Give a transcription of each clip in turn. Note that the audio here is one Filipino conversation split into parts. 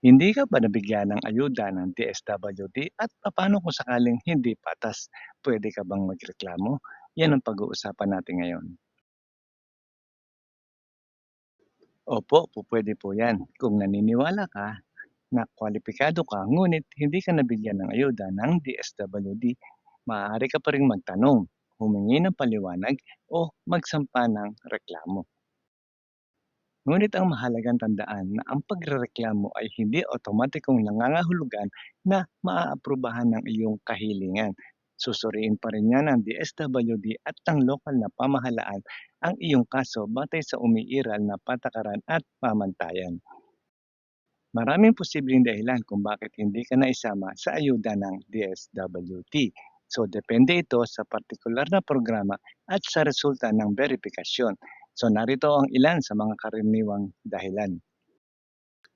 Hindi ka ba nabigyan ng ayuda ng DSWD at paano kung sakaling hindi patas? Pwede ka bang magreklamo? Yan ang pag-uusapan natin ngayon. Opo, pwede po yan. Kung naniniwala ka na kwalipikado ka ngunit hindi ka nabigyan ng ayuda ng DSWD, maaari ka pa ring magtanong, humingi ng paliwanag o magsampa ng reklamo. Ngunit ang mahalagang tandaan na ang pagrereklamo ay hindi otomatikong nangangahulugan na maaaprubahan ng iyong kahilingan. Susuriin pa rin yan ng DSWD at ng lokal na pamahalaan ang iyong kaso batay sa umiiral na patakaran at pamantayan. Maraming posibleng dahilan kung bakit hindi ka naisama sa ayuda ng DSWD. So depende ito sa partikular na programa at sa resulta ng verifikasyon. So narito ang ilan sa mga karaniwang dahilan.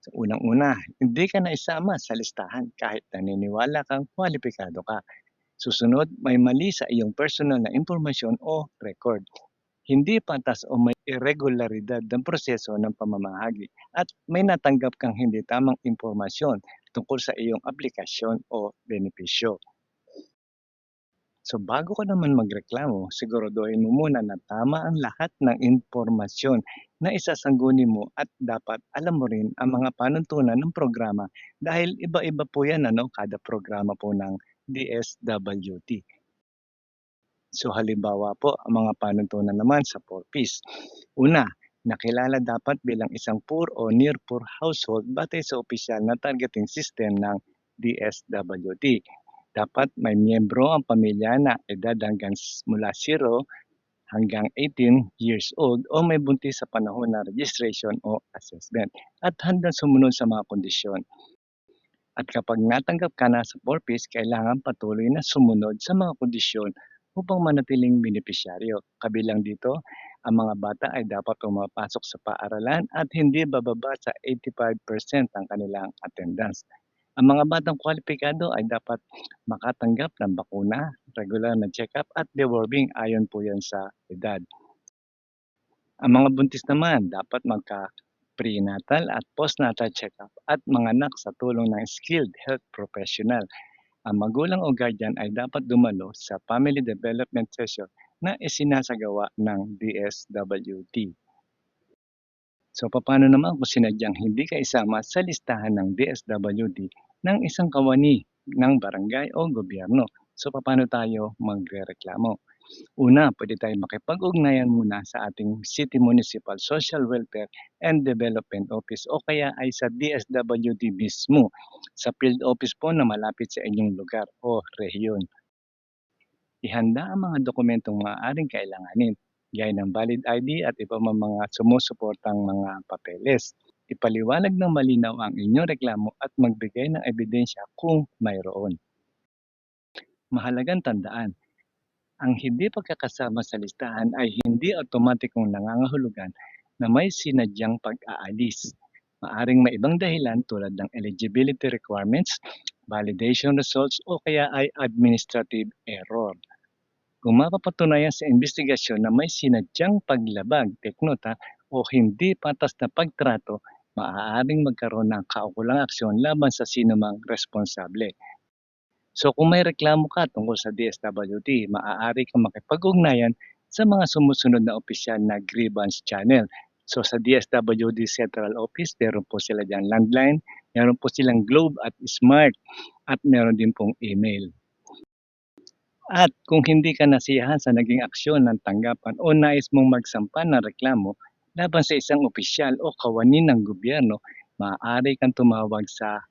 So, unang-una, hindi ka naisama sa listahan kahit naniniwala kang kwalipikado ka. Susunod, may mali sa iyong personal na impormasyon o record. Hindi patas o may irregularidad ng proseso ng pamamahagi at may natanggap kang hindi tamang impormasyon tungkol sa iyong aplikasyon o benepisyo. So bago ka naman magreklamo, siguraduhin mo muna na tama ang lahat ng impormasyon na isasangguni mo at dapat alam mo rin ang mga panuntunan ng programa dahil iba-iba po yan kada programa po ng DSWT. So halimbawa po, ang mga panuntunan naman sa 4Ps. Una, nakilala dapat bilang isang poor o near poor household batay sa opisyal na targeting system ng DSWD. Dapat may miyembro ang pamilya na edad hanggang mula 0 hanggang 18 years old o may buntis sa panahon ng registration o assessment at handang sumunod sa mga kondisyon. At kapag natanggap ka na sa 4Ps, kailangan patuloy na sumunod sa mga kondisyon upang manatiling benepisyaryo. Kabilang dito, ang mga bata ay dapat pumapasok sa paaralan at hindi bababa sa 85% ang kanilang attendance. Ang mga batang kwalipikado ay dapat makatanggap ng bakuna, regular na check-up at deworming ayon po yan sa edad. Ang mga buntis naman dapat prenatal at postnatal check-up at manganak sa tulong ng skilled health professional. Ang magulang o guardian ay dapat dumalo sa family development session na isinasagawa ng DSWD. So paano naman kung sinadyang hindi ka isama sa listahan ng DSWD ng isang kawani ng barangay o gobyerno? So paano tayo magrereklamo? Una, pwede tayong makipag-ugnayan muna sa ating City Municipal Social Welfare and Development Office o kaya ay sa DSWD mismo sa field office po na malapit sa inyong lugar o rehiyon. Ihanda ang mga dokumentong maaaring kailanganin, gaya ng valid ID at iba pang mga sumusuportang mga papeles. Ipaliwanag ng malinaw ang inyong reklamo at magbigay ng ebidensya kung mayroon. Mahalagang tandaan, ang hindi pagkakasama sa listahan ay hindi otomatikong nangangahulugan na may sinadyang pag-aalis. Maaring may ibang dahilan tulad ng eligibility requirements, validation results o kaya ay administrative error. Kung mapapatunayan sa investigasyon na may sinadyang paglabag, take note o hindi patas na pagtrato, maaaring magkaroon ng kaukulang aksyon laban sa sinumang responsable. So kung may reklamo ka tungkol sa DSWD, maaari kang makipag-ugnayan sa mga sumusunod na opisyal na grievance channel. So sa DSWD Central Office, meron po sila dyan landline, meron po silang Globe at Smart, at meron din pong email. At kung hindi ka nasiyahan sa naging aksyon ng tanggapan o nais mong magsampa ng reklamo laban sa isang opisyal o kawani ng gobyerno, maaari kang tumawag sa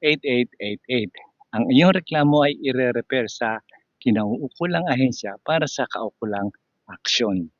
8888. Ang iyong reklamo ay ire-refer sa kinauukulang ahensya para sa kaukulang aksyon.